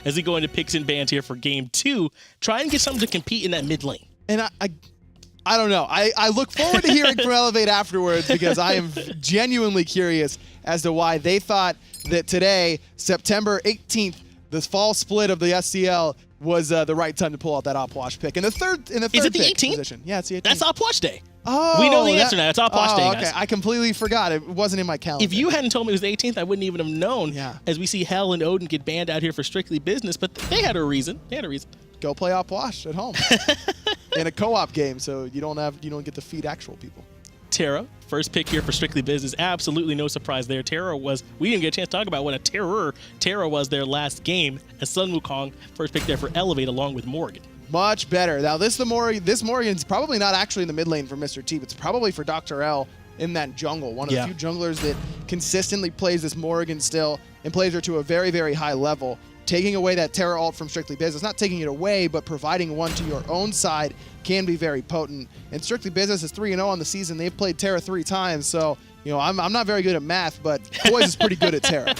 as we go into picks and bans here for game 2. Try and get something to compete in that mid lane. And I don't know. I look forward to hearing from Elevate afterwards because I am genuinely curious as to why they thought that today, September 18th, this fall split of the SCL was the right time to pull out that Opwash pick. In the third Is it the pick 18th? position. Yeah, it's the 18th. That's Opwash Day. Oh, we know the answer now. It's Opwash Day, okay. guys. I completely forgot. It wasn't in my calendar. If you hadn't told me it was the 18th, I wouldn't even have known. Yeah. As we see Hell and Odin get banned out here for strictly business, but they had a reason. Go play Opwash at home in a co-op game, so you don't get to feed actual people. Terra, first pick here for strictly business. Absolutely no surprise there. Terra was, we didn't get a chance to talk about what a terror Terra was their last game as Sun Wukong, first pick there for Elevate along with Morgan. Much better. Now this Morgan's probably not actually in the mid lane for Mr. T. It's probably for Dr. L in that jungle. One of the few junglers that consistently plays this Morgan still and plays her to a very, very high level. Taking away that Terra ult from Strictly Business, not taking it away, but providing one to your own side can be very potent. And Strictly Business is 3-0 on the season. They've played Terra 3 times, so you know I'm not very good at math, but Boys is pretty good at Terra.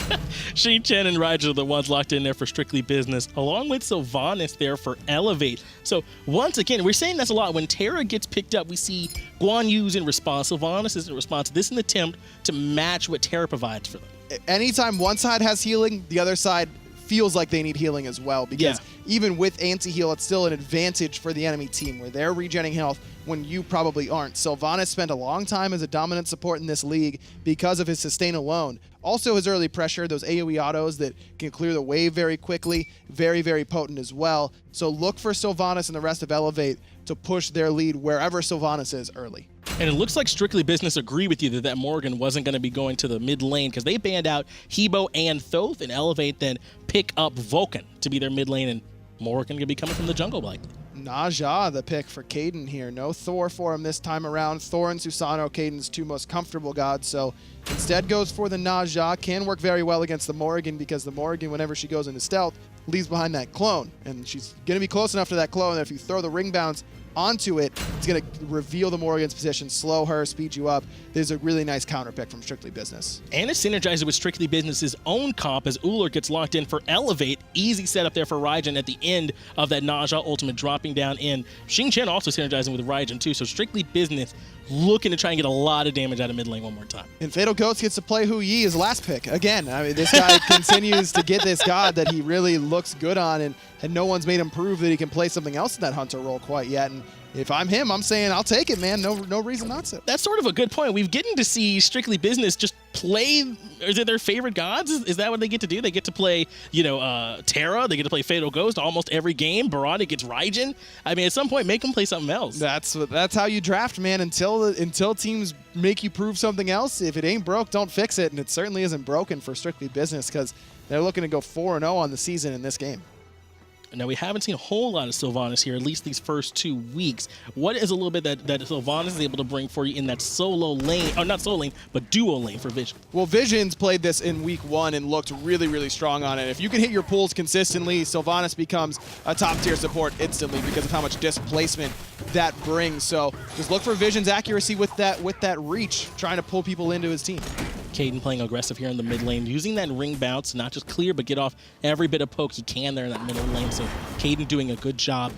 Xin Chen and Raija are the ones locked in there for Strictly Business, along with Sylvanas there for Elevate. So once again, we're saying that's a lot. When Terra gets picked up, we see Guan Yu's in response, Sylvanas is in response. This is an attempt to match what Terra provides for them. Anytime one side has healing, the other side feels like they need healing as well, because even with anti-heal, it's still an advantage for the enemy team where they're regenerating health when you probably aren't. Sylvanas spent a long time as a dominant support in this league because of his sustain alone. Also his early pressure, those AoE autos that can clear the wave very quickly, very, very potent as well. So look for Sylvanas and the rest of Elevate to push their lead wherever Sylvanas is early. And it looks like Strictly Business agree with you that Morgan wasn't going to be going to the mid lane because they banned out Hebo and Thoth, and Elevate then pick up Vulcan to be their mid lane, and Morgan going to be coming from the jungle likely. Naja, the pick for Caden here. No Thor for him this time around. Thor and Susano, Caden's two most comfortable gods, so instead goes for the Naja. Can work very well against the Morgan because the Morgan, whenever she goes into stealth, leaves behind that clone, and she's going to be close enough to that clone that if you throw the ring bounce onto it, it's going to reveal the Morgan's position, slow her, speed you up. There's a really nice counter pick from Strictly Business. And it synergizes with Strictly Business's own comp as Ullr gets locked in for Elevate. Easy setup there for Raijin at the end of that Naja ultimate dropping down in. Xin Chen also synergizing with Raijin too, so Strictly Business looking to try and get a lot of damage out of mid lane one more time. And Fatal Ghost gets to play Hu Yi as last pick. Again, I mean, this guy continues to get this god that he really looks good on, and no one's made him prove that he can play something else in that Hunter role quite yet. And if I'm him, I'm saying I'll take it, man. No reason not to. That's sort of a good point. We've getting to see Strictly Business just play, is it their favorite gods? Is that what they get to do? They get to play, you know, Terra. They get to play Fatal Ghost almost every game. Barada gets Raijin. I mean, at some point, make them play something else. That's how you draft, man. Until teams make you prove something else. If it ain't broke, don't fix it. And it certainly isn't broken for Strictly Business because they're looking to go 4-0 on the season in this game. Now, we haven't seen a whole lot of Sylvanas here, at least these first 2 weeks. What is a little bit that Sylvanas is able to bring for you in that solo lane, or not solo lane, but duo lane for Vision? Well, Vision's played this in week 1 and looked really, really strong on it. If you can hit your pulls consistently, Sylvanas becomes a top-tier support instantly because of how much displacement that brings. So just look for Vision's accuracy with that reach, trying to pull people into his team. Caden playing aggressive here in the mid lane, using that ring bounce, not just clear, but get off every bit of pokes you can there in that middle lane. So Caden doing a good job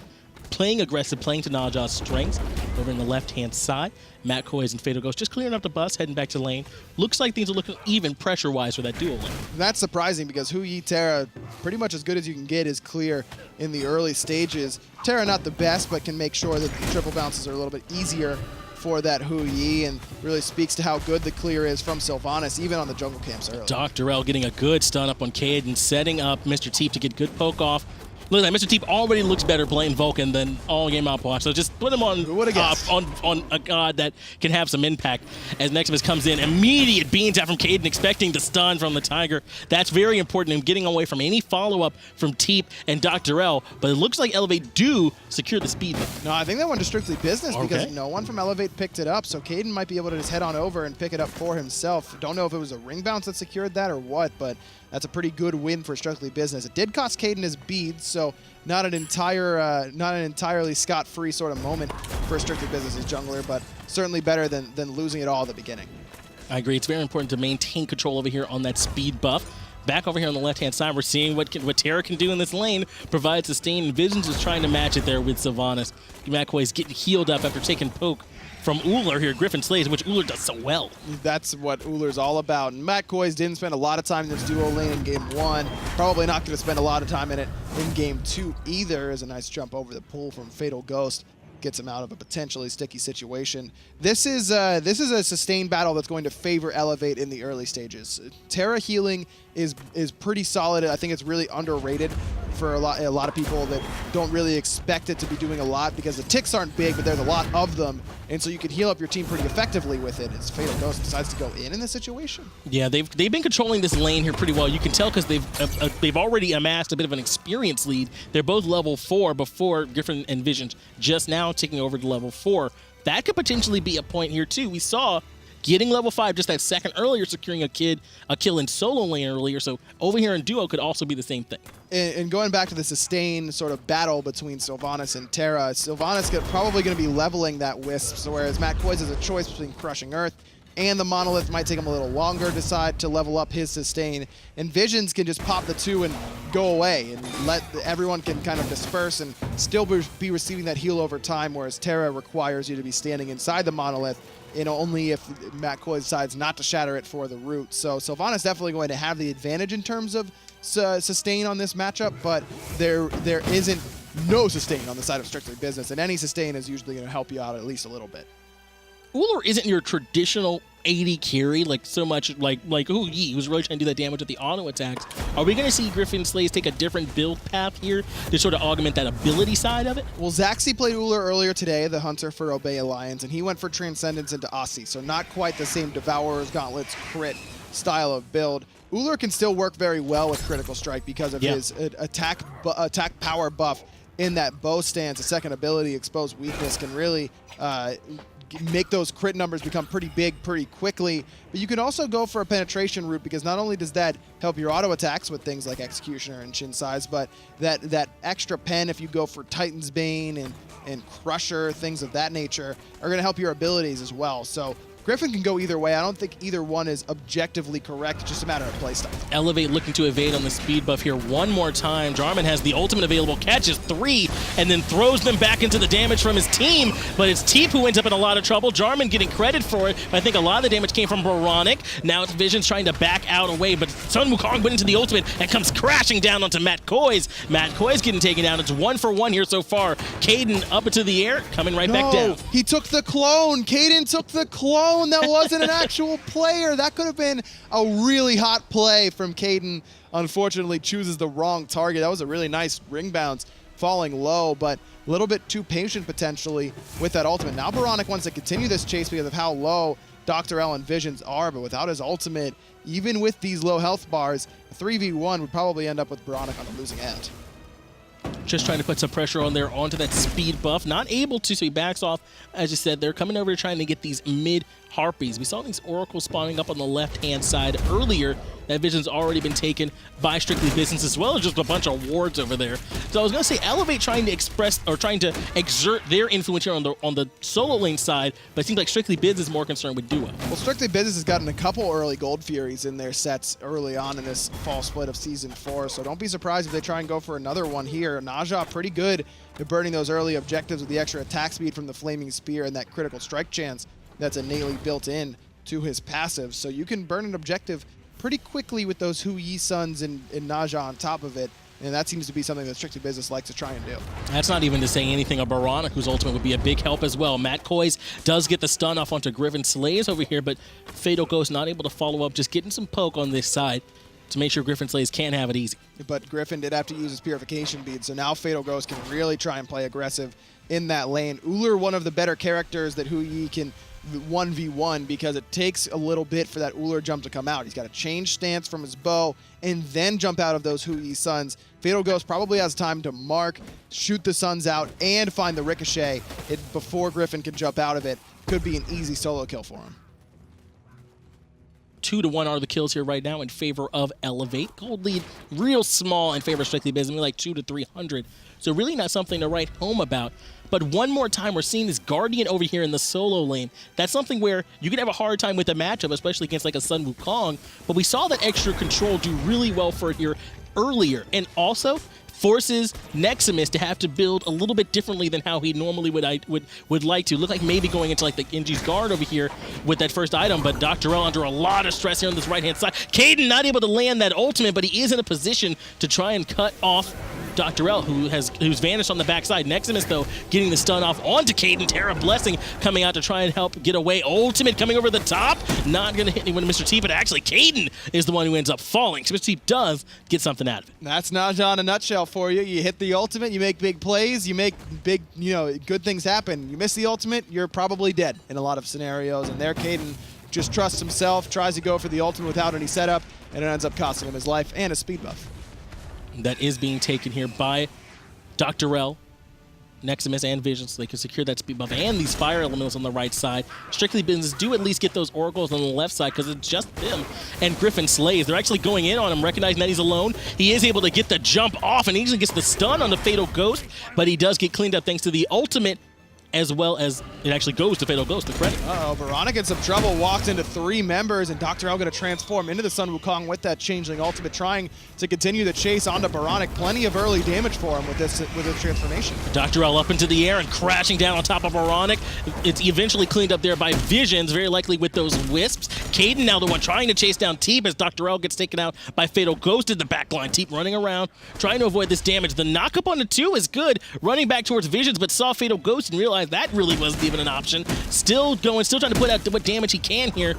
playing aggressive, playing to Naja's strengths. Over in the left-hand side, Matt Koiz and Fatal Ghost just clearing up the bus, heading back to lane. Looks like things are looking even pressure-wise for that dual lane. That's surprising because Hu Yi Terra, pretty much as good as you can get, is clear in the early stages. Terra not the best, but can make sure that the triple bounces are a little bit easier for that Hu Yi, and really speaks to how good the clear is from Sylvanas, even on the jungle camps early. Dr. L getting a good stun up on Caden, setting up Mr. Teep to get good poke off. Look at that, Mr. Teep already looks better playing Vulcan than all game Outwatch, so just put him on a god that can have some impact. As Nexus comes in, immediate beans out from Caden, expecting the stun from the Tiger. That's very important in getting away from any follow-up from Teep and Dr. L, but it looks like Elevate do secure the speed though. No, I think that went to Strictly Business because no one from Elevate picked it up, so Caden might be able to just head on over and pick it up for himself. Don't know if it was a ring bounce that secured that or what, but that's a pretty good win for Strictly Business. It did cost Caden his beads, so not an entirely scot-free sort of moment for Strictly Business's jungler, but certainly better than losing it all at the beginning. I agree. It's very important to maintain control over here on that speed buff. Back over here on the left-hand side, we're seeing what Terra can do in this lane. Provide sustain, and Visions is trying to match it there with Sylvanas. McCoy's getting healed up after taking poke from Ullr here, Griffin Slays, which Ullr does so well. That's what Ullr's all about. And McCoy didn't spend a lot of time in this duo lane in game 1. Probably not going to spend a lot of time in it in game 2 either. As a nice jump over the pool from Fatal Ghost gets him out of a potentially sticky situation. This is a sustained battle that's going to favor Elevate in the early stages. Terra healing is pretty solid. I think it's really underrated for a lot of people that don't really expect it to be doing a lot because the ticks aren't big, but there's a lot of them, and so you can heal up your team pretty effectively with it. As Fatal Ghost decides to go in this situation. Yeah, they've been controlling this lane here pretty well. You can tell because they've already amassed a bit of an experience lead. They're both level 4 before Griffin and Visions just now taking over to level 4. That could potentially be a point here too. We saw getting level 5 just that second earlier, securing a kill in solo lane earlier. So over here in duo could also be the same thing. And going back to the sustained sort of battle between Sylvanas and Terra, Sylvanas probably going to be leveling that Wisp, so whereas McCoy has a choice between Crushing Earth and the Monolith. Might take him a little longer to decide to level up his sustain. And Visions can just pop the 2 and go away and let everyone can kind of disperse and still be receiving that heal over time, whereas Terra requires you to be standing inside the Monolith, and only if McCoy decides not to shatter it for the root. So Sylvanas definitely going to have the advantage in terms of sustain on this matchup, but there isn't no sustain on the side of Strictly Business, and any sustain is usually going to help you out at least a little bit. Ullr isn't your traditional AD carry, like so much like Yi, who's really trying to do that damage with the auto attacks. Are we going to see Griffin Slays take a different build path here to sort of augment that ability side of it? Well, Zaxi played Ullr earlier today, the hunter for Obey Alliance, and he went for Transcendence into Aussie, so not quite the same Devourer's Gauntlets crit style of build. Ullr can still work very well with Critical Strike because of his attack power buff in that bow stance. A second ability, Exposed Weakness, can really make those crit numbers become pretty big pretty quickly. But you can also go for a penetration route because not only does that help your auto attacks with things like Executioner and Shin Size, but that extra pen, if you go for Titan's Bane and Crusher, things of that nature, are going to help your abilities as well. So Griffin can go either way. I don't think either one is objectively correct. It's just a matter of playstyle. Elevate looking to evade on the speed buff here one more time. Jarman has the ultimate available, catches 3, and then throws them back into the damage from his team. But it's Teep who ends up in a lot of trouble. Jarman getting credit for it. I think a lot of the damage came from Baronic. Now it's Visions trying to back out away, but Sun Wukong went into the ultimate and comes crashing down onto Matt Koi's. Matt Koi's getting taken down. It's 1 for 1 here so far. Caden up into the air, coming right back down. He took the clone. Caden took the clone. That wasn't an actual player. That could have been a really hot play from Caden. Unfortunately, chooses the wrong target. That was a really nice ring bounce, falling low, but a little bit too patient potentially with that ultimate. Now Baronic wants to continue this chase because of how low Dr. L and Visions are, but without his ultimate, even with these low health bars, a 3v1 would probably end up with Baronic on the losing end. Just trying to put some pressure on there onto that speed buff. Not able to, so he backs off. As you said, they're coming over trying to get these mid Harpies. We saw these Oracles spawning up on the left-hand side earlier. That Vision's already been taken by Strictly Business, as well as just a bunch of wards over there. So I was going to say Elevate trying to express or trying to exert their influence here on the solo lane side, but it seems like Strictly Business is more concerned with duo. Well, Strictly Business has gotten a couple early Gold Furies in their sets early on in this fall split of Season 4, so don't be surprised if they try and go for another one here. Naja pretty good at burning those early objectives with the extra attack speed from the Flaming Spear and that critical strike chance that's innately built in to his passive. So you can burn an objective pretty quickly with those Hu Yi Suns and Naja on top of it. And that seems to be something that Strictly Business likes to try and do. That's not even to say anything of Baronic, whose ultimate would be a big help as well. Matt Koi's does get the stun off onto Griffin Slays over here, but Fatal Ghost not able to follow up, just getting some poke on this side to make sure Griffin Slays can't have it easy. But Griffin did have to use his Purification Bead, so now Fatal Ghost can really try and play aggressive in that lane. Ullr, one of the better characters that Hu Yi can 1v1 because it takes a little bit for that Ullr jump to come out. He's got to change stance from his bow and then jump out of those Hu Yi Suns. Fatal Ghost probably has time to mark, shoot the Suns out, and find the ricochet before Griffin can jump out of it. Could be an easy solo kill for him. 2-1 are the kills here right now in favor of Elevate. Gold lead real small in favor of Strictly Business, like 200 to 300. So really not something to write home about. But one more time, we're seeing this Guardian over here in the solo lane. That's something where you can have a hard time with a matchup, especially against like a Sun Wukong. But we saw that extra control do really well for it here earlier. And also forces Neximus to have to build a little bit differently than how he normally would like to. Look like maybe going into like the Genji's guard over here with that first item, but Dr. L under a lot of stress here on this right-hand side. Kaden not able to land that ultimate, but he is in a position to try and cut off Dr. L, who's vanished on the backside. Neximus, though, getting the stun off onto Kaden. Terra Blessing coming out to try and help get away. Ultimate coming over the top. Not going to hit anyone, Mr. T, but actually Kaden is the one who ends up falling. So Mr. T does get something out of it. That's Naja in a nutshell for you. You hit the ultimate, you make big plays, you make big, good things happen. You miss the ultimate, you're probably dead in a lot of scenarios. And there, Kaden just trusts himself, tries to go for the ultimate without any setup, and it ends up costing him his life and a speed buff. That is being taken here by Dr. L, Neximus, and Vision, so they can secure that speed buff and these fire elementals on the right side. Strictly Business do at least get those oracles on the left side because it's just them and Griffin slays. They're actually going in on him, recognizing that he's alone. He is able to get the jump off and he usually gets the stun on the Fatal Ghost, but he does get cleaned up thanks to the ultimate, as well as it actually goes to Fatal Ghost, the credit. Uh-oh, Veronica in some trouble, walked into 3 members, and Dr. L going to transform into the Sun Wukong with that Changeling ultimate, trying to continue the chase onto Baronic. Plenty of early damage for him with this transformation. Dr. L up into the air and crashing down on top of Baronic. It's eventually cleaned up there by Visions, very likely with those wisps. Kaden now the one trying to chase down Teep as Dr. L gets taken out by Fatal Ghost in the backline. Teep running around, trying to avoid this damage. The knockup on the 2 is good, running back towards Visions, but saw Fatal Ghost and realized that really wasn't even an option. Still going, still trying to put out what damage he can here.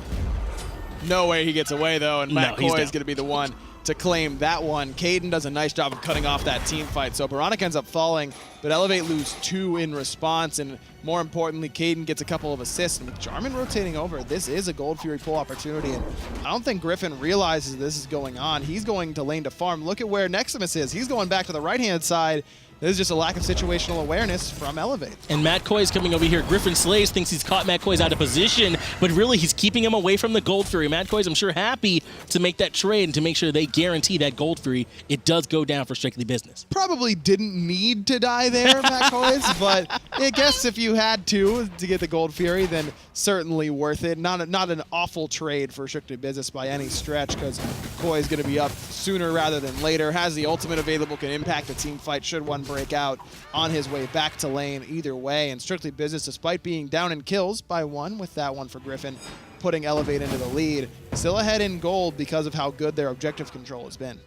No way he gets away, though, and Matt Coy is down. going to be the one to claim that one. Kaden does a nice job of cutting off that team fight, so Baronic ends up falling, but Elevate lose 2 in response, and more importantly, Kaden gets a couple of assists, and with Jarman rotating over, this is a Gold Fury pull opportunity, and I don't think Griffin realizes this is going on. He's going to lane to farm. Look at where Neximus is. He's going back to the right-hand side. This is just a lack of situational awareness from Elevate. And Matt Coy is coming over here. Griffin Slays thinks he's caught Matt Coy's out of position, but really he's keeping him away from the Gold Fury. Matt Coy's, I'm sure, happy to make that trade and to make sure they guarantee that Gold Fury. It does go down for Strictly Business. Probably didn't need to die there, Matt Coy's, but I guess if you had to get the Gold Fury, then certainly worth it. Not an awful trade for Strictly Business by any stretch, because Coy's going to be up sooner rather than later. Has the ultimate available, can impact the team fight should one break out on his way back to lane either way. And Strictly Business, despite being down in kills by 1 with that one for Griffin, putting Elevate into the lead, still ahead in gold because of how good their objective control has been.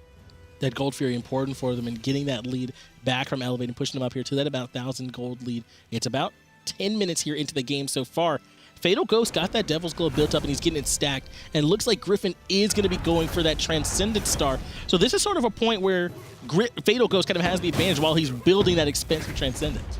That Gold Fury important for them and getting that lead back from Elevate and pushing them up here to that about 1,000 gold lead. It's about 10 minutes here into the game so far. Fatal Ghost got that Devil's Glow built up and he's getting it stacked. And looks like Griffin is going to be going for that Transcendent Star. So this is sort of a point where Fatal Ghost kind of has the advantage while he's building that expensive Transcendence.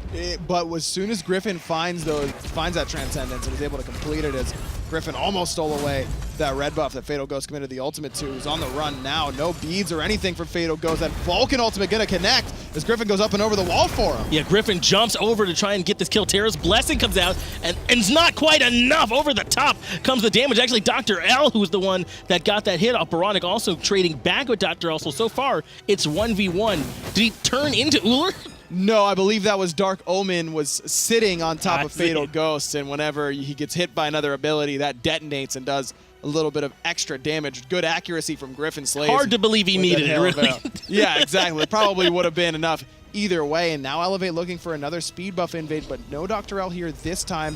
But as soon as Griffin finds that Transcendence and is able to complete it, as Griffin almost stole away that red buff that Fatal Ghost committed the ultimate to. He's on the run now. No beads or anything for Fatal Ghost. That Vulcan ultimate going to connect as Griffin goes up and over the wall for him. Yeah, Griffin jumps over to try and get this kill. Terra's Blessing comes out, and it's not quite enough. Over the top comes the damage. Actually, Dr. L, who's the one that got that hit off Baronic, also trading back with Dr. L. So far, it's 1v1. Did he turn into Uller? No, I believe that was Dark Omen was sitting on top of Fatal Ghost, and whenever he gets hit by another ability, that detonates and does a little bit of extra damage. Good accuracy from Griffin Slays. Hard to believe he needed it, really. Yeah, exactly. It probably would have been enough either way, and now Elevate looking for another speed buff invade, but no Dr. L here this time.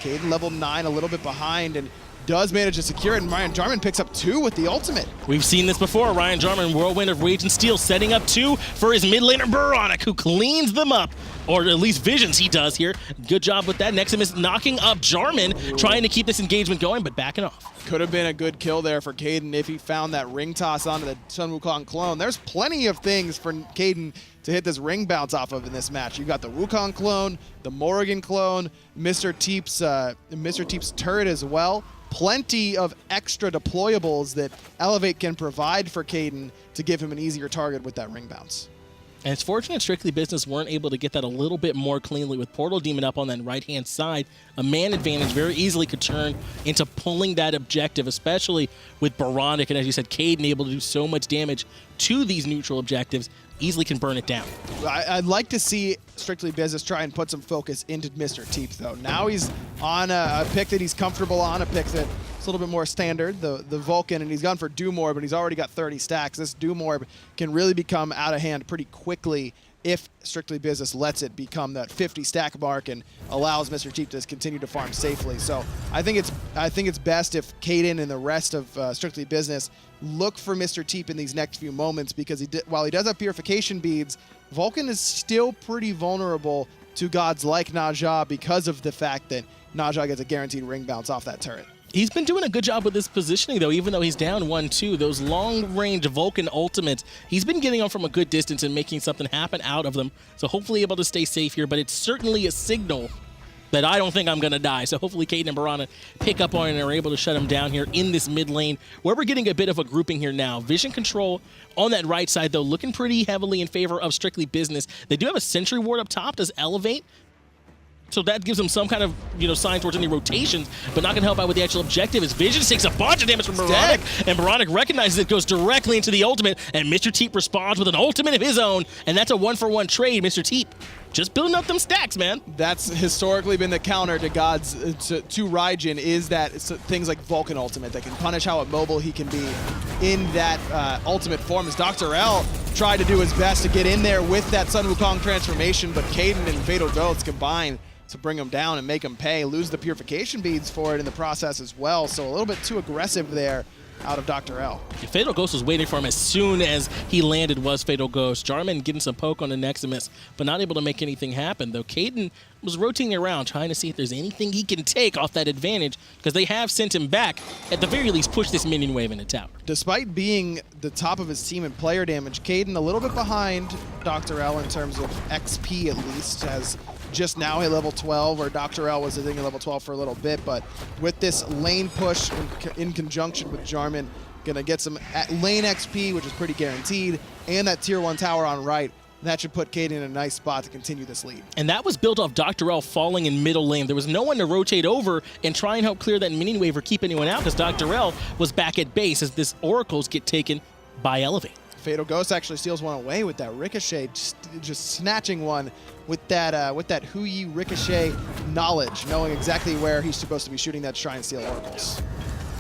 Kaden level 9, a little bit behind, and does manage to secure it, and Ryan Jarman picks up 2 with the ultimate. We've seen this before. Ryan Jarman, Whirlwind of Rage and Steel, setting up 2 for his mid laner Baronic, who cleans them up. Or at least Visions he does here. Good job with that. Neximus knocking up Jarman, trying to keep this engagement going, but backing off. Could have been a good kill there for Kaden if he found that ring toss onto the Sun Wukong clone. There's plenty of things for Kaden to hit this ring bounce off of in this match. You've got the Wukong clone, the Morrigan clone, Mr. Teep's turret as well. Plenty of extra deployables that Elevate can provide for Kaden to give him an easier target with that ring bounce. And it's fortunate Strictly Business weren't able to get that a little bit more cleanly with Portal Demon up on that right-hand side. A man advantage very easily could turn into pulling that objective, especially with Baronic. And as you said, Caden able to do so much damage to these neutral objectives, easily can burn it down. I'd like to see Strictly Business try and put some focus into Mr. Teep, though. Now he's on a pick that he's comfortable on, a pick that's a little bit more standard, the Vulcan, and he's gone for Doom Orb, but he's already got 30 stacks. This Doom Orb can really become out of hand pretty quickly if Strictly Business lets it become that 50 stack mark and allows Mr. Teep to continue to farm safely. So I think it's best if Caden and the rest of Strictly Business look for Mr. Teep in these next few moments, because while he does have purification beads, Vulcan is still pretty vulnerable to gods like Naja because of the fact that Naja gets a guaranteed ring bounce off that turret. He's been doing a good job with his positioning, though, even though he's down 1-2. Those long-range Vulcan ultimates, he's been getting them from a good distance and making something happen out of them. So hopefully able to stay safe here, but it's certainly a signal that I don't think I'm going to die. So hopefully Caden and Barana pick up on it and are able to shut him down here in this mid lane, where we're getting a bit of a grouping here now. Vision control on that right side, though, looking pretty heavily in favor of Strictly Business. They do have a Sentry Ward up top. Does Elevate, so that gives them some kind of, sign towards any rotations, but not going to help out with the actual objective. As Vision takes a bunch of damage from Baronic, and Baronic recognizes it, goes directly into the ultimate, and Mr. Teep responds with an ultimate of his own, and that's a 1-for-1 trade. Mr. Teep just building up them stacks, man. That's historically been the counter to gods, to Raijin, is that things like Vulcan ultimate that can punish how immobile he can be in that ultimate form. As Dr. L tried to do his best to get in there with that Sun Wukong transformation, but Caden and Fatal Ghosts combine to bring him down and make him pay, lose the purification beads for it in the process as well. So a little bit too aggressive there out of Dr. L. Fatal Ghost was waiting for him as soon as he landed, was Fatal Ghost. Jarman getting some poke on the Neximus, but not able to make anything happen, though Caden was rotating around trying to see if there's anything he can take off that advantage, because they have sent him back, at the very least push this minion wave in the tower. Despite being the top of his team in player damage, Caden a little bit behind Dr. L in terms of XP at least, has just now hit level 12, where Dr. L was hitting level 12 for a little bit, but with this lane push in conjunction with Jarman, gonna get some lane XP, which is pretty guaranteed, and that tier 1 tower on right. That should put Caden in a nice spot to continue this lead. And that was built off Dr. L falling in middle lane. There was no one to rotate over and try and help clear that minion wave or keep anyone out, because Dr. L was back at base as this Oracles get taken by Elevate. Fatal Ghost actually steals one away with that Ricochet, just snatching one with that Hu-Yi Ricochet knowledge, knowing exactly where he's supposed to be shooting that Shrine Steel Oracles.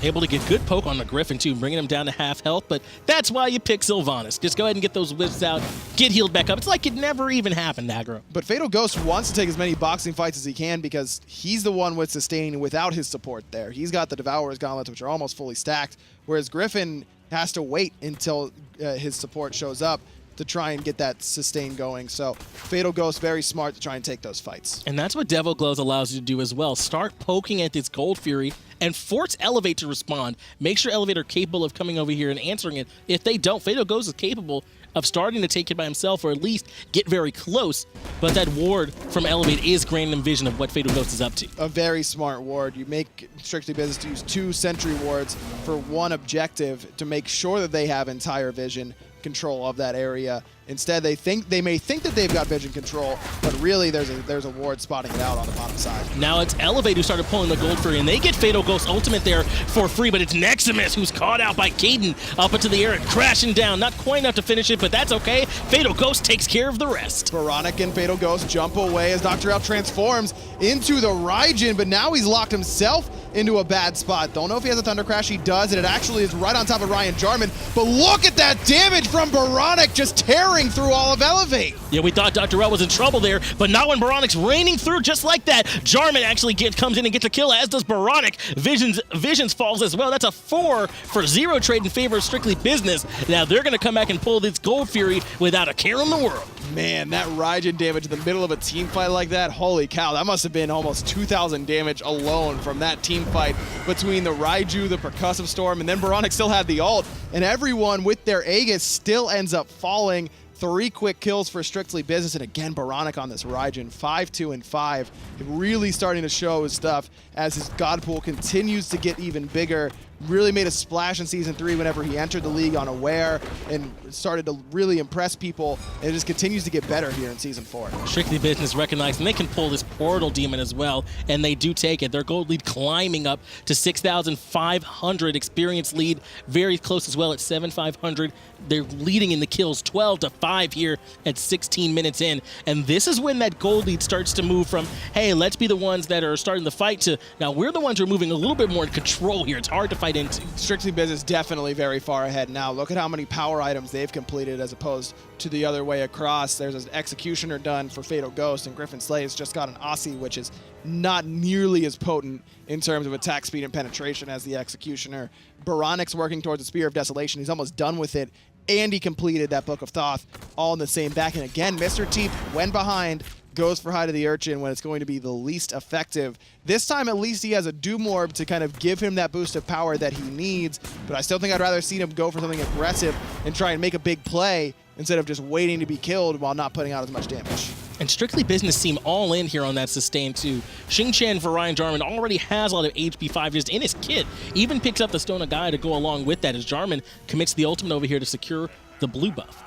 Able to get good poke on the Griffin, too, bringing him down to half health, but that's why you pick Sylvanas. Just go ahead and get those whips out, get healed back up. It's like it never even happened, aggro. But Fatal Ghost wants to take as many boxing fights as he can, because he's the one with sustain without his support there. He's got the Devourer's Gauntlets, which are almost fully stacked, whereas Griffin has to wait until his support shows up to try and get that sustain going. So Fatal Ghost, very smart to try and take those fights. And that's what Devil Glows allows you to do as well. Start poking at this Gold Fury and force Elevate to respond. Make sure Elevate are capable of coming over here and answering it. If they don't, Fatal Ghost is capable of starting to take it by himself, or at least get very close. But that ward from Elevate is granting them vision of what Fatal Ghost is up to. A very smart ward. You make Strictly Business to use 2 sentry wards for one objective to make sure that they have entire vision control of that area. Instead, they may think that they've got vision control, but really there's a ward spotting it out on the bottom side. Now it's Elevate who started pulling the Gold Fury, and they get Fatal Ghost ultimate there for free, but it's Neximus who's caught out by Caden up into the air and crashing down. Not quite enough to finish it, but that's okay. Fatal Ghost takes care of the rest. Baronic and Fatal Ghost jump away as Dr. L transforms into the Raijin, but now he's locked himself into a bad spot. Don't know if he has a Thunder Crash. He does, and it actually is right on top of Ryan Jarman. But look at that damage from Baronic, just tearing through all of Elevate. Yeah, we thought Dr. L was in trouble there, but not when Baronic's raining through just like that. Jarman actually comes in and gets a kill, as does Baronic. Visions falls as well. That's a 4-for-0 trade in favor of Strictly Business. Now they're going to come back and pull this Gold Fury without a care in the world. Man, that Raijin damage in the middle of a team fight like that, holy cow, that must have been almost 2,000 damage alone from that team fight between the Raiju, the Percussive Storm, and then Baronic still had the ult, and everyone with their Aegis still ends up falling. 3 quick kills for Strictly Business, and again, Baronic on this Raijin, 5-2-5. Really starting to show his stuff as his God pool continues to get even bigger. really made a splash in Season 3 whenever he entered the league unaware and started to really impress people. And it just continues to get better here in Season 4. Strictly Business recognized, and they can pull this Portal Demon as well, and they do take it. Their gold lead climbing up to 6,500. Experience lead very close as well at 7,500. They're leading in the kills 12-5 here at 16 minutes in. And this is when that gold lead starts to move from, hey, let's be the ones that are starting the fight to, now we're the ones who are moving a little bit more in control here. It's hard to fight into. Strictly Business definitely very far ahead now. Look at how many power items they've completed as opposed to the other way across. There's an Executioner done for Fatal Ghost, and Griffin Slay's just got an Aussie, which is not nearly as potent in terms of attack speed and penetration as the Executioner. Baronic's working towards a Spear of Desolation. He's almost done with it, and he completed that Book of Thoth all in the same back. And again, Mr. Teep, when behind, goes for High to the Urchin when it's going to be the least effective. This time, at least he has a Doom Orb to kind of give him that boost of power that he needs, but I still think I'd rather see him go for something aggressive and try and make a big play instead of just waiting to be killed while not putting out as much damage. And Strictly Business seem all in here on that sustain too. Xing Chen for Ryan Jarman already has a lot of HP 5 just in his kit. Even picks up the Stone of Gaia to go along with that as Jarman commits the ultimate over here to secure the blue buff.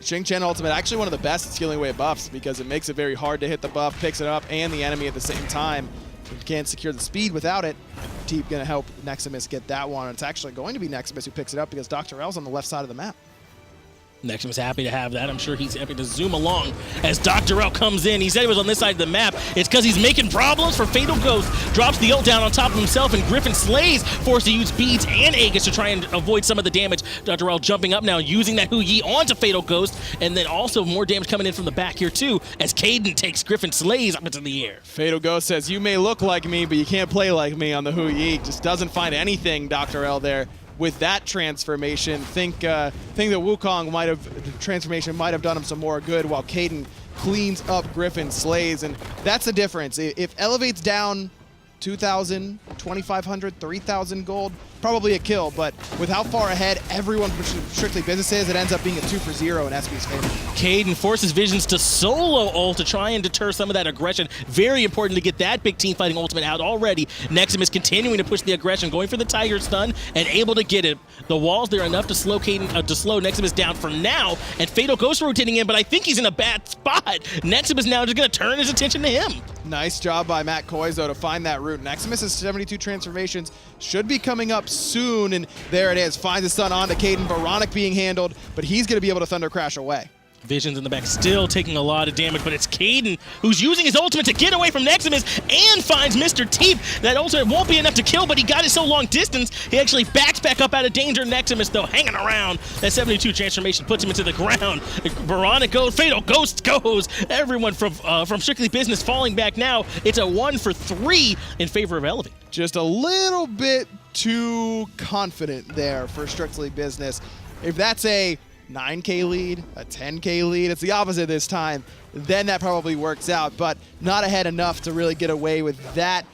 Xing Chen ultimate, actually one of the best at scaling away buffs because it makes it very hard to hit the buff, picks it up, and the enemy at the same time. You can't secure the speed without it. Teep gonna help Neximus get that one. It's actually going to be Neximus who picks it up because Dr. L's on the left side of the map. Neximus happy to have that. I'm sure he's happy to zoom along as Dr. L comes in. He said he was on this side of the map. It's because he's making problems for Fatal Ghost. Drops the ult down on top of himself, and Griffin Slays forced to use beads and Aegis to try and avoid some of the damage. Dr. L jumping up now, using that Hu Yi onto Fatal Ghost, and then also more damage coming in from the back here too, as Caden takes Griffin Slays up into the air. Fatal Ghost says, you may look like me, but you can't play like me on the Hu Yi. Just doesn't find anything, Dr. L there. With that transformation, think that Wukong the transformation might have done him some more good while Caden cleans up Griffin Slays. And that's the difference. If Elevate's down 2,000, 2,500, 3,000 gold, probably a kill, but with how far ahead everyone from Strictly Business is, it ends up being a 2 for 0 in SB's favor. Caden forces Visions to solo ult to try and deter some of that aggression. Very important to get that big team fighting ultimate out already. Nexum is continuing to push the aggression, going for the Tiger Stun, and able to get it. The walls there enough to slow Caden, to slow Neximus down for now, and Fatal Ghost rotating in, but I think he's in a bad spot. Nexum is now just going to turn his attention to him. Nice job by Matt Koizo to find that route. Neximus' 72 transformations should be coming up soon, and there it is. Finds the stun onto Caden. Baronic being handled, but he's going to be able to Thunder Crash away. Visions in the back still taking a lot of damage, but it's Caden who's using his ultimate to get away from Neximus and finds Mr. Teep. That ultimate won't be enough to kill, but he got it so long distance, he actually backs back up out of danger. Neximus, though, hanging around. That 72 transformation puts him into the ground. Baronic goes, Fatal Ghost goes. Everyone from Strictly Business falling back now. It's a 1 for 3 in favor of Elevate. Just a little bit too confident there for Strictly Business. If that's a 9K lead, a 10K lead, it's the opposite this time, then that probably works out, but not ahead enough to really get away with that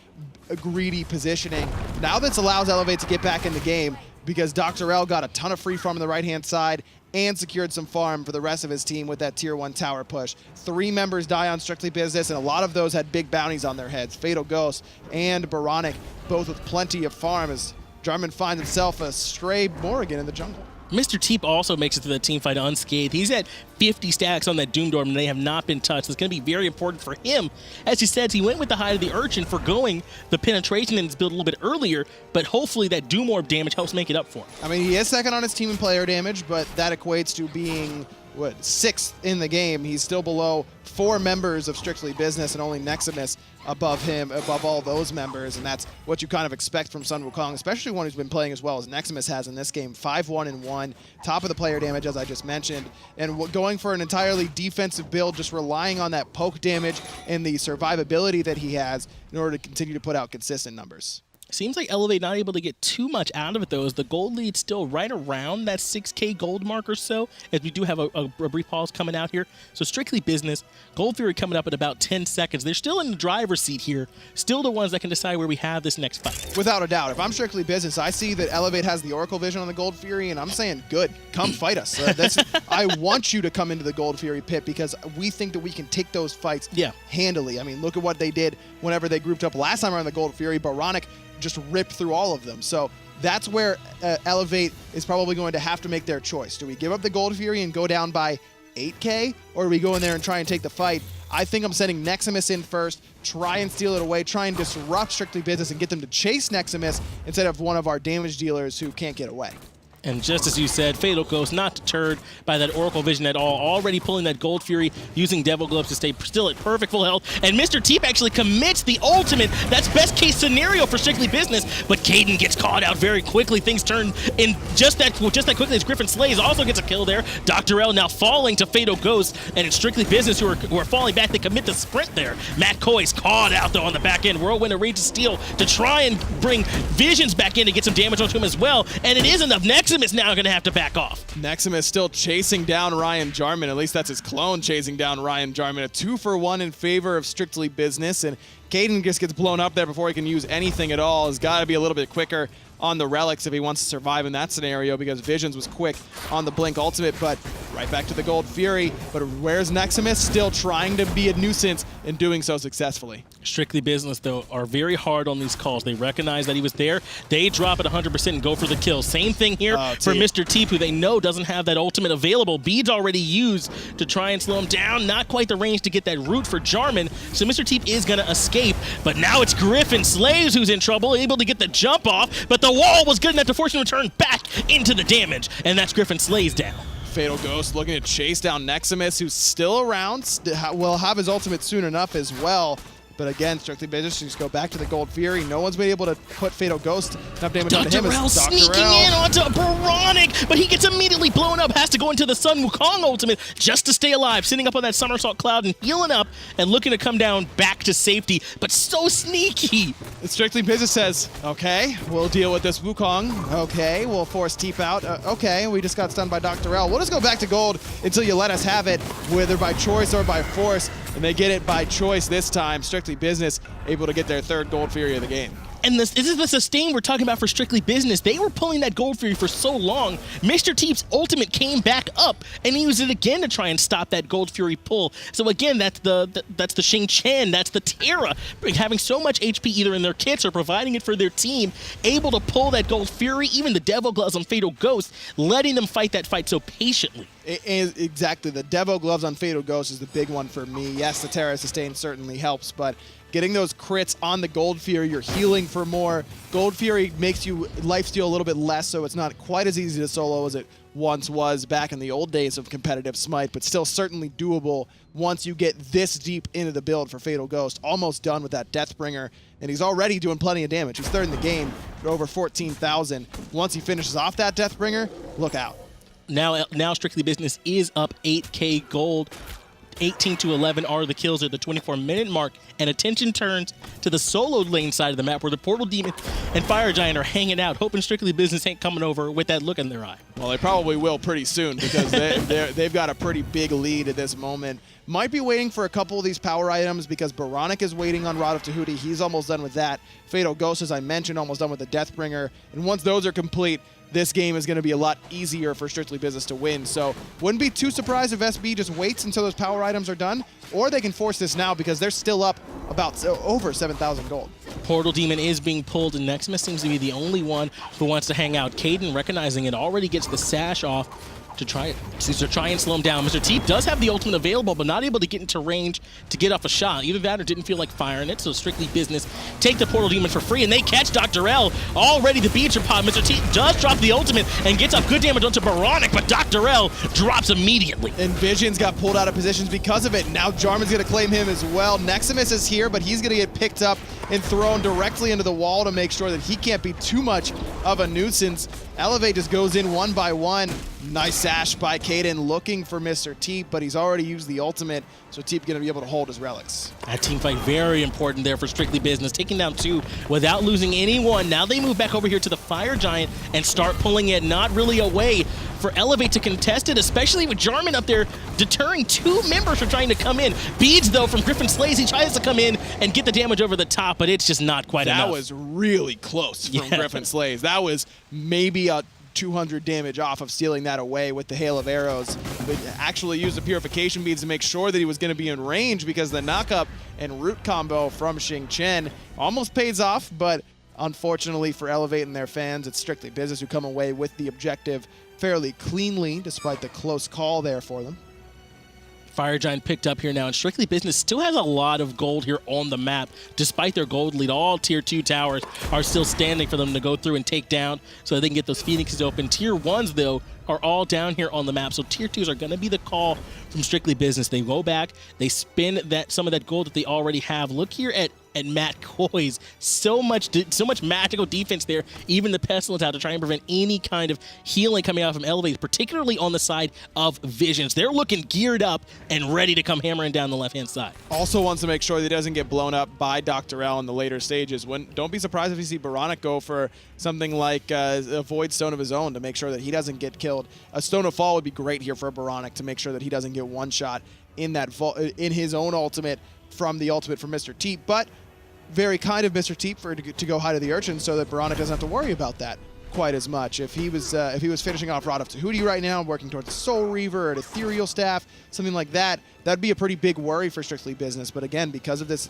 greedy positioning. Now this allows Elevate to get back in the game because Dr. L got a ton of free farm on the right-hand side and secured some farm for the rest of his team with that tier 1 tower push. 3 members die on Strictly Business, and a lot of those had big bounties on their heads. Fatal Ghost and Baronic, both with plenty of farm, as Jarman finds himself a stray Morrigan in the jungle. Mr. Teep also makes it to the team fight unscathed. He's at 50 stacks on that Doom Dorm, and they have not been touched. It's going to be very important for him. As he says, he went with the High of the Urchin for going the penetration in his build a little bit earlier, but hopefully that Doom Orb damage helps make it up for him. I mean, he is second on his team in player damage, but that equates to being, what, 6th in the game. He's still below 4 members of Strictly Business and only Neximus above him, above all those members, and that's what you kind of expect from Sun Wukong, especially one who's been playing as well as Neximus has in this game. 5-1-1, top of the player damage, as I just mentioned, and going for an entirely defensive build, just relying on that poke damage and the survivability that he has in order to continue to put out consistent numbers. Seems like Elevate not able to get too much out of it, though, as the gold lead's still right around that 6K gold mark or so, as we do have a brief pause coming out here. So Strictly Business, Gold Fury coming up at about 10 seconds. They're still in the driver's seat here, still the ones that can decide where we have this next fight. Without a doubt. If I'm Strictly Business, I see that Elevate has the Oracle Vision on the Gold Fury, and I'm saying, good, come fight us. I want you to come into the Gold Fury pit because we think that we can take those fights handily. I mean, look at what they did whenever they grouped up last time around the Gold Fury. Baronic just ripped through all of them. So that's where Elevate is probably going to have to make their choice. Do we give up the Gold Fury and go down by 8K, or do we go in there and try and take the fight? I think I'm sending Neximus in first, try and steal it away, try and disrupt Strictly Business and get them to chase Neximus instead of one of our damage dealers who can't get away. And just as you said, Fatal Ghost not deterred by that Oracle Vision at all, already pulling that Gold Fury, using Devil Gloves to stay still at perfect full health, and Mr. Teep actually commits the ultimate. That's best case scenario for Strictly Business, but Caden gets caught out very quickly. Things turn in just that quickly as Griffin Slays also gets a kill there. Dr. L now falling to Fatal Ghost, and it's Strictly Business who are falling back. They commit the sprint there. Matt Coy's caught out though on the back end. Whirlwind of Rage of Steel to try and bring Visions back in to get some damage onto him as well, and it is enough. Neximus now going to have to back off. Neximus still chasing down Ryan Jarman. At least that's his clone chasing down Ryan Jarman. A 2-for-1 in favor of Strictly Business, and Caden just gets blown up there before he can use anything at all. Has got to be a little bit quicker on the relics if he wants to survive in that scenario, because Visions was quick on the Blink ultimate, but right back to the Gold Fury. But where's Neximus? Still trying to be a nuisance and doing so successfully. Strictly Business, though, are very hard on these calls. They recognize that he was there. They drop it 100% and go for the kill. Same thing here for Mr. Teep, who they know doesn't have that ultimate available. Beads already used to try and slow him down. Not quite the range to get that root for Jarman, so Mr. Teep is going to escape. But now it's Griffin Slaves who's in trouble, able to get the jump off, but the wall was good enough to force him to turn back into the damage, and that's Griffin Slays down. Fatal Ghost looking to chase down Neximus, who's still around. Will have his ultimate soon enough as well. But again, Strictly Business just go back to the Gold Fury. No one's been able to put Fatal Ghost enough damage onto him. Dr. L sneaking in onto Baronic, but he gets immediately blown up. Has to go into the Sun Wukong ultimate just to stay alive, sitting up on that somersault cloud and healing up and looking to come down back to safety, but so sneaky. Strictly Business says, okay, we'll deal with this Wukong. Okay, we'll force Teep out. Okay, we just got stunned by Dr. L. We'll just go back to gold until you let us have it, whether by choice or by force. And they get it by choice this time. Strictly Business able to get their third Gold Fury of the game. And this is the sustain we're talking about for Strictly Business. They were pulling that Gold Fury for so long. Mr. Teep's ultimate came back up, and he used it again to try and stop that Gold Fury pull. So again, that's the Xing Chen, that's the Terra, having so much HP either in their kits or providing it for their team, able to pull that Gold Fury, even the Devil Gloves on Fatal Ghost, letting them fight that fight so patiently. Exactly. The Devil Gloves on Fatal Ghost is the big one for me. Yes, the Terra sustain certainly helps, but getting those crits on the Gold Fury, you're healing for more. Gold Fury makes you lifesteal a little bit less, so it's not quite as easy to solo as it once was back in the old days of competitive Smite, but still certainly doable once you get this deep into the build for Fatal Ghost. Almost done with that Deathbringer, and he's already doing plenty of damage. He's third in the game at over 14,000. Once he finishes off that Deathbringer, look out. Now Strictly Business is up 8K gold. 18 to 11 are the kills at the 24-minute mark, and attention turns to the solo lane side of the map where the Portal Demon and Fire Giant are hanging out, hoping Strictly Business ain't coming over with that look in their eye. Well, they probably will pretty soon, because they've got a pretty big lead at this moment. Might be waiting for a couple of these power items, because Baronic is waiting on Rod of Tahuti. He's almost done with that. Fatal Ghost, as I mentioned, almost done with the Deathbringer. And once those are complete, this game is going to be a lot easier for Strictly Business to win. So wouldn't be too surprised if SB just waits until those power items are done, or they can force this now because they're still up about over 7,000 gold. Portal Demon is being pulled, and Neximus seems to be the only one who wants to hang out. Caden, recognizing it, already gets the sash off to try and slow him down. Mr. Teep does have the ultimate available, but not able to get into range to get off a shot. Either that or didn't feel like firing it, so Strictly Business take the Portal Demon for free, and they catch Dr. L already to beat your pod. Mr. Teep does drop the ultimate and gets up good damage onto Baronic, but Dr. L drops immediately. And Visions got pulled out of positions because of it. Now Jarman's going to claim him as well. Neximus is here, but he's going to get picked up and thrown directly into the wall to make sure that he can't be too much of a nuisance. Elevate just goes in one by one. Nice sash by Caden looking for Mr. Teep, but he's already used the ultimate, so Teep going to be able to hold his relics. That team fight very important there for Strictly Business, taking down two without losing anyone. Now they move back over here to the Fire Giant and start pulling it, not really a way for Elevate to contest it, especially with Jarman up there deterring two members from trying to come in. Beads, though, from Griffin Slays, he tries to come in and get the damage over the top, but it's just not quite enough. That was really close from Griffin Slays. That was maybe a 200 damage off of stealing that away with the hail of arrows, but actually used the purification beads to make sure that he was going to be in range, because the knockup and root combo from Xing Chen almost pays off, but Unfortunately for Elevate and their fans, it's Strictly Business who come away with the objective fairly cleanly, despite the close call there for them. Fire Giant picked up here now, and Strictly Business still has a lot of gold here on the map. Despite their gold lead, all Tier 2 towers are still standing for them to go through and take down so that they can get those Phoenixes open. Tier 1s, though, are all down here on the map, so Tier 2s are going to be the call from Strictly Business. They go back, they spin some of that gold that they already have. Look here at Matt Coy's. So much magical defense there. Even the Pestilence out to try and prevent any kind of healing coming out from Elevate, particularly on the side of Visions. They're looking geared up and ready to come hammering down the left-hand side. Also wants to make sure that he doesn't get blown up by Dr. L in the later stages. Don't be surprised if you see Baronic go for something like a Void Stone of his own to make sure that he doesn't get killed. A Stone of Fall would be great here for Baronic to make sure that he doesn't get one shot in his own ultimate from the ultimate from Mr. T, but very kind of Mr. T to go high to the Urchin so that Baronic doesn't have to worry about that quite as much. If he was finishing off Rod of Tahuti right now, working towards a Soul Reaver or an Ethereal Staff, something like that, that'd be a pretty big worry for Strictly Business. But again, because of this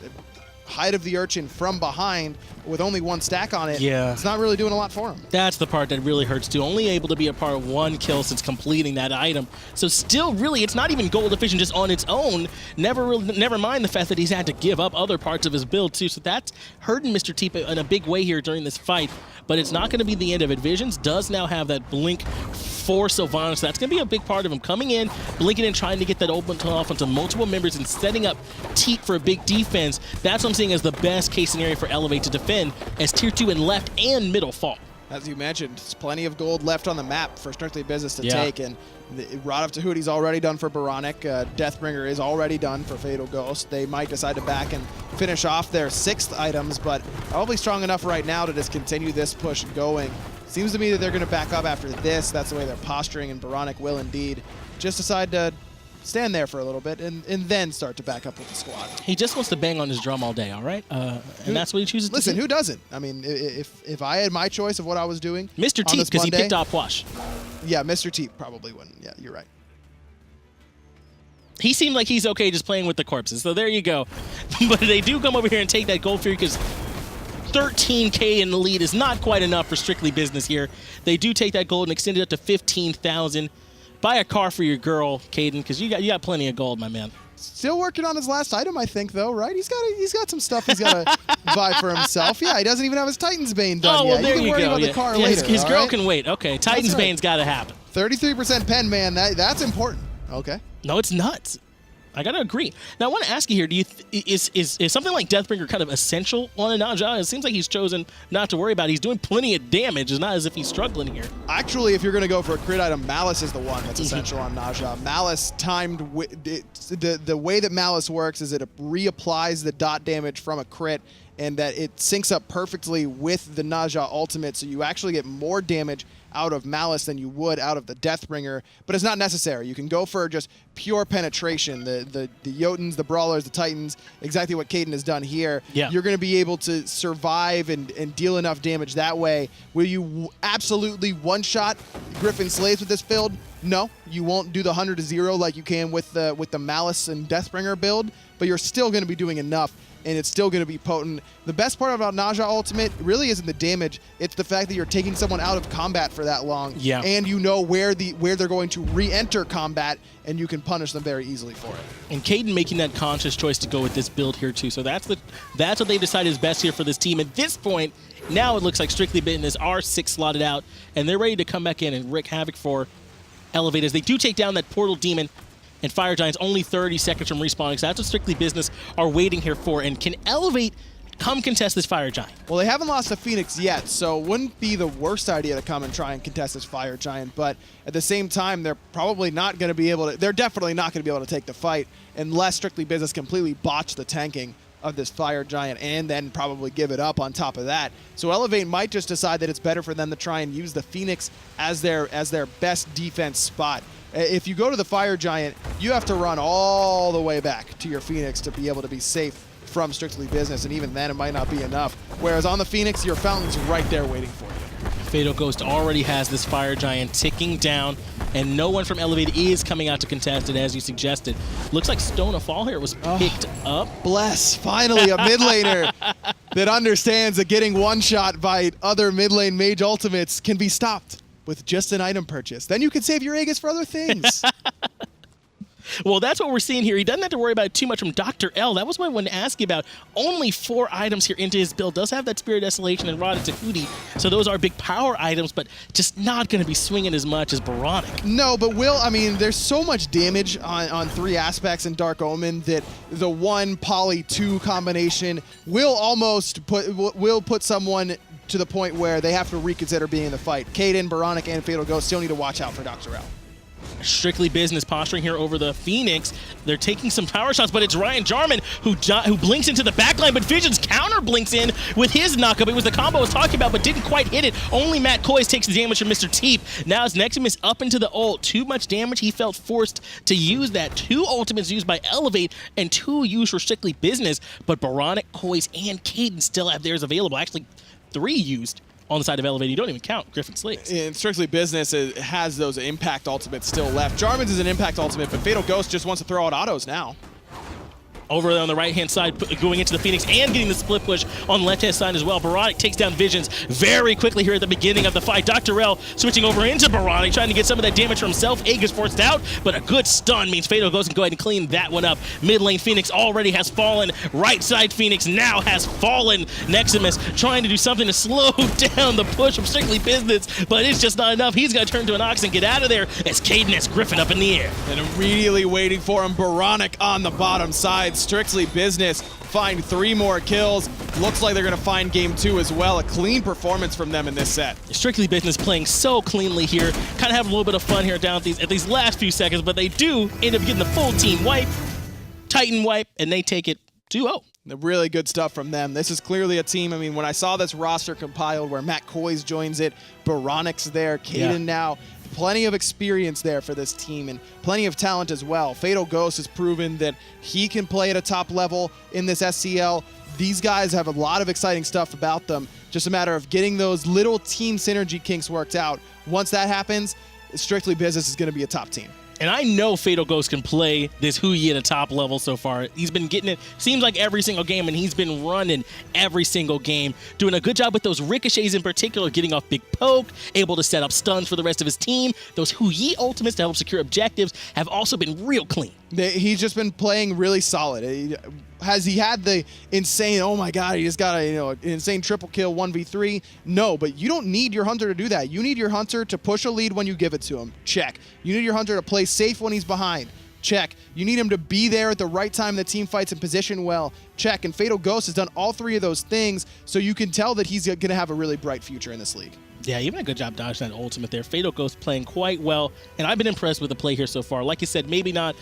height of the Urchin from behind with only one stack on it, it's not really doing a lot for him. That's the part that really hurts too. Only able to be a part of one kill since completing that item. So still really, it's not even gold efficient just on its own. Never mind the fact that he's had to give up other parts of his build too. So that's hurting Mr. T in a big way here during this fight. But it's not going to be the end of it. Visions does now have that blink for Sylvanas, so that's going to be a big part of him coming in, blinking and trying to get that open off onto multiple members and setting up Teat for a big defense. That's what I'm seeing as the best case scenario for Elevate to defend as Tier 2 and left and middle fall. As you mentioned, there's plenty of gold left on the map for Strictly Business to take, and Rod of Tahuti's already done for Baronic. Deathbringer is already done for Fatal Ghost. They might decide to back and finish off their 6th items, but probably strong enough right now to just continue this push going. Seems to me that they're going to back up after this. That's the way they're posturing, and Baronic will indeed just decide to stand there for a little bit and then start to back up with the squad. He just wants to bang on his drum all day, all right? And that's what he chooses to do. Listen, who doesn't? I mean, if I had my choice of what I was doing Mr. T, because he picked off Wash. Yeah, Mr. T probably wouldn't. Yeah, you're right. He seemed like he's okay just playing with the corpses, so there you go. But they do come over here and take that gold Fury because 13K in the lead is not quite enough for Strictly Business here. They do take that gold and extend it up to 15,000. Buy a car for your girl, Caden, because you got plenty of gold, my man. Still working on his last item, I think, though, right? He's got some stuff he's got to buy for himself. Yeah, he doesn't even have his Titan's Bane done yet. There you can worry about the car later. His girl can wait. Okay, Titan's Bane's got to happen. 33% pen, man. That's important. Okay. No, it's nuts. I gotta agree. Now, I want to ask you here: is something like Deathbringer kind of essential on a Naja? It seems like he's chosen not to worry about it. He's doing plenty of damage. It's not as if he's struggling here. Actually, if you're going to go for a crit item, Malice is the one that's essential on Naja. Malice timed the way that Malice works is it reapplies the dot damage from a crit, and that it syncs up perfectly with the Naja ultimate, so you actually get more damage out of Malice than you would out of the Deathbringer, but it's not necessary. You can go for just pure penetration. The Jotuns, the Brawlers, the Titans, exactly what Caden has done here. Yeah. You're going to be able to survive and deal enough damage that way. Will you absolutely one-shot Griffin Slaves with this build? No, you won't do the 100 to 0 like you can with the Malice and Deathbringer build, but you're still going to be doing enough, and it's still going to be potent. The best part about Naja Ultimate really isn't the damage, it's the fact that you're taking someone out of combat for that long, and you know where they're going to re-enter combat, and you can punish them very easily for it. And Caden making that conscious choice to go with this build here too, so that's what they decided is best here for this team. At this point, now it looks like Strictly Business are 6 slotted out, and they're ready to come back in and wreak havoc for Elevate as they do take down that Portal Demon. And Fire Giant's only 30 seconds from respawning, so that's what Strictly Business are waiting here for. And can Elevate come contest this Fire Giant? Well, they haven't lost to Phoenix yet, so it wouldn't be the worst idea to come and try and contest this Fire Giant. But at the same time, they're probably not going to be able to. They're definitely not going to be able to take the fight unless Strictly Business completely botch the tanking of this Fire Giant and then probably give it up on top of that. So Elevate might just decide that it's better for them to try and use the Phoenix as their best defense spot. If you go to the Fire Giant, you have to run all the way back to your Phoenix to be able to be safe from Strictly Business, and even then it might not be enough. Whereas on the Phoenix, your fountain's right there waiting for you. Fatal Ghost already has this Fire Giant ticking down, and no one from Elevate is coming out to contest it, as you suggested. Looks like Stone of Fall here was picked up. Bless, finally a mid laner. that understands that getting one-shot by other mid-lane mage ultimates can be stopped with just an item purchase. Then you can save your Aegis for other things. Well, that's what we're seeing here. He doesn't have to worry about it too much from Dr. L. That was what I wanted to ask you about. Only 4 items here into his build. Does have that Spirit Desolation and Rod and Tahuti, so those are big power items, but just not going to be swinging as much as Baronic. No, but there's so much damage on 3 aspects in Dark Omen that the 1 poly 2 combination will almost put someone to the point where they have to reconsider being in the fight. Kaden, Baronic, and Fatal Ghost still need to watch out for Dr. L. Strictly business posturing here over the Phoenix. They're taking some power shots, but it's Ryan Jarman who blinks into the backline, but Visions counter blinks in with his knockup. It was the combo I was talking about, but didn't quite hit it. Only Matt Koiz takes the damage from Mr. Teep. Now his Neximus up into the ult. Too much damage. He felt forced to use that. 2 ultimates used by Elevate and 2 used for Strictly Business, but Baronic, Koiz, and Kaden still have theirs available. Actually, 3 used on the side of Elevate. You don't even count Griffin Slates. In Strictly Business, it has those impact ultimates still left. Jarman's is an impact ultimate, but Fatal Ghost just wants to throw out autos now. Over on the right-hand side, going into the Phoenix and getting the split push on the left-hand side as well. Baronic takes down Visions very quickly here at the beginning of the fight. Dr. L switching over into Baronic, trying to get some of that damage for himself. Aegis forced out, but a good stun means Fatal Ghost can go ahead and clean that one up. Mid lane Phoenix already has fallen. Right side Phoenix now has fallen. Neximus trying to do something to slow down the push of Strictly Business, but it's just not enough. He's going to turn to an Ox and get out of there as Kaden has Griffin up in the air. And immediately waiting for him, Baronic on the bottom side. Strictly Business find 3 more kills. Looks like they're going to find game 2 as well. A clean performance from them in this set. Strictly Business playing so cleanly here. Kind of having a little bit of fun here down at these last few seconds, but they do end up getting the full team wipe, Titan wipe, and they take it 2-0. Really good stuff from them. This is clearly a team. I mean, when I saw this roster compiled where Matt Koiz joins it, Baronic's there, Kaden now, plenty of experience there for this team and plenty of talent as well. Fatal Ghost has proven that he can play at a top level in this SCL. These guys have a lot of exciting stuff about them. Just a matter of getting those little team synergy kinks worked out. Once that happens, Strictly Business is going to be a top team. And I know Fatal Ghost can play this Hui at a top level so far. He's been getting it, seems like every single game, and he's been running every single game. Doing a good job with those ricochets in particular, getting off big poke, able to set up stuns for the rest of his team. Those Hui ultimates to help secure objectives have also been real clean. He's just been playing really solid. Has he had the insane, oh my god, he just got an insane triple kill 1v3? No, but you don't need your Hunter to do that. You need your Hunter to push a lead when you give it to him. Check. You need your Hunter to play safe when he's behind. Check. You need him to be there at the right time the team fights and position well. Check. And Fatal Ghost has done all 3 of those things, so you can tell that he's going to have a really bright future in this league. Yeah, even a good job dodging that ultimate there. Fatal Ghost playing quite well, and I've been impressed with the play here so far. Like you said, maybe not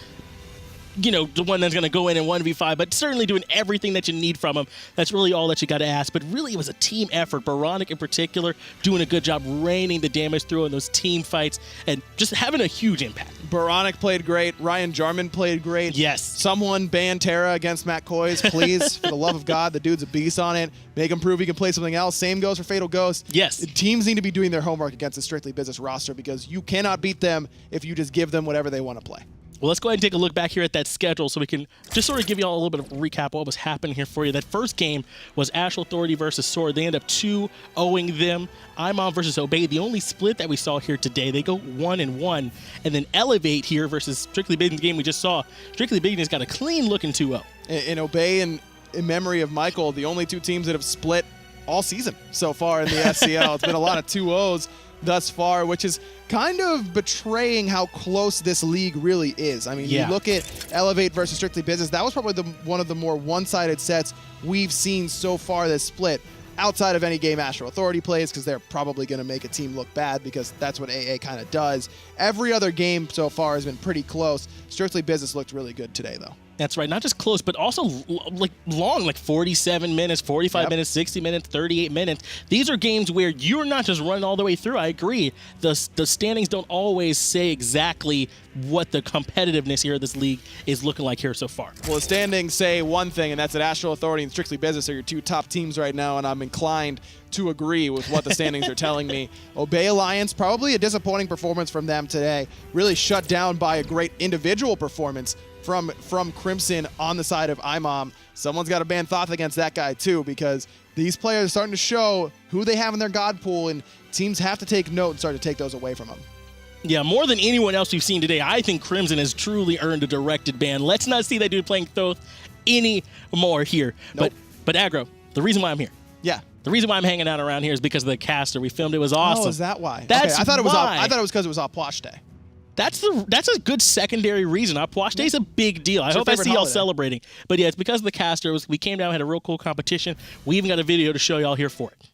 the one that's going to go in 1v5, but certainly doing everything that you need from him. That's really all that you got to ask. But really, it was a team effort. Baronic in particular doing a good job raining the damage through in those team fights and just having a huge impact. Baronic played great. Ryan Jarman played great. Yes. Someone ban Terra against Matt Koiz, please. For the love of God, the dude's a beast on it. Make him prove he can play something else. Same goes for Fatal Ghost. Yes. Teams need to be doing their homework against a Strictly Business roster because you cannot beat them if you just give them whatever they want to play. Well, let's go ahead and take a look back here at that schedule so we can just sort of give you all a little bit of a recap of what was happening here for you. That first game was Astral Authority versus Sword. They end up 2-0ing them. Imon versus Obey, the only split that we saw here today. They go 1-1. And then Elevate here versus Strictly Business game we just saw. Strictly Business got a clean looking 2-0. And Obey and in memory of Michael, the only 2 teams that have split all season so far in the SCL. It's been a lot of 2-0s thus far, which is kind of betraying how close this league really is. I mean, you look at Elevate versus Strictly Business, that was probably one of the more one-sided sets we've seen so far this split, outside of any game Astral Authority plays, because they're probably going to make a team look bad, because that's what AA kind of does. Every other game so far has been pretty close. Strictly Business looked really good today, though. That's right. Not just close, but also like long, like 47 minutes, 45 minutes, 60 minutes, 38 minutes. These are games where you're not just running all the way through. I agree. The standings don't always say exactly what the competitiveness here of this league is looking like here so far. Well, the standings say one thing, and that's that Astral Authority and Strictly Business are your 2 top teams right now, and I'm inclined to agree with what the standings are telling me. Obey Alliance, probably a disappointing performance from them today. Really shut down by a great individual performance from Crimson on the side of Imom. Someone's got to ban Thoth against that guy too, because these players are starting to show who they have in their god pool, and teams have to take note and start to take those away from them. Yeah, more than anyone else we've seen today, I think Crimson has truly earned a directed ban. Let's not see that dude playing Thoth anymore here. Nope. But Aggro, the reason why I'm here. Yeah. The reason why I'm hanging out around here is because of the caster. We filmed it. Was awesome. Oh, is that why? That's okay. I thought it was because it was Apwash Day. That's a good secondary reason. Apwash Day is a big deal. I hope I see y'all celebrating. But yeah, it's because of the caster. We came down, had a real cool competition. We even got a video to show y'all here for it.